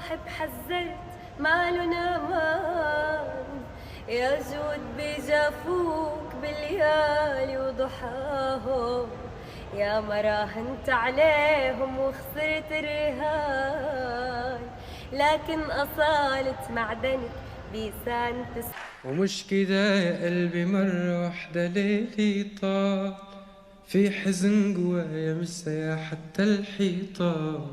صاحب حذرت مالن امان، يا جود بجافوك بالليالي وضحاهم، يا ما راهنت عليهم وخسرت الرهان، لكن أصالة معدنك بيسان ومش كده يا قلبي، مرة واحدة ليلي طال، في حزن جوايا مسايا حتى الحيطان،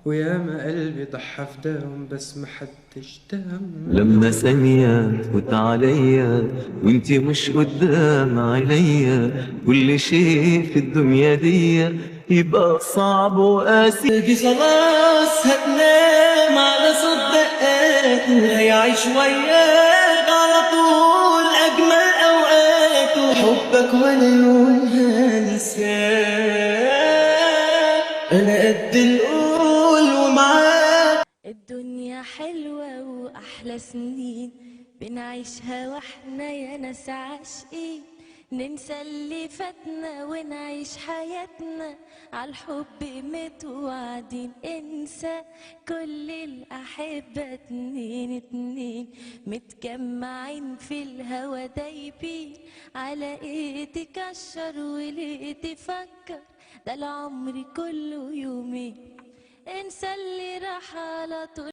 ويا ما قلبي ضحى فداهم بس ما حدش دام. لما ثانية تفوت عليا وانتي مش قدام عينيا، كل شيء في الدنيا دي يبقى صعب وقاسي. دي خلاص هتنام على صوت دقات، هيعيش وياك على طول أجمل أوقات، وحبك ولا يوم هنساك، أنا قد القول ومعاك. الدنيا حلوة وأحلى سنين بنعيشها واحنا يا ناس عاشقين، ننسى اللي فاتنا ونعيش حياتنا عالحب متوعدين. انسى كل الأحبة اتنين اتنين متجمعين في الهوا دايبين، على ايه تكشر وليه تفكر، ده العمر كله يومين. انسى اللي راح على طول.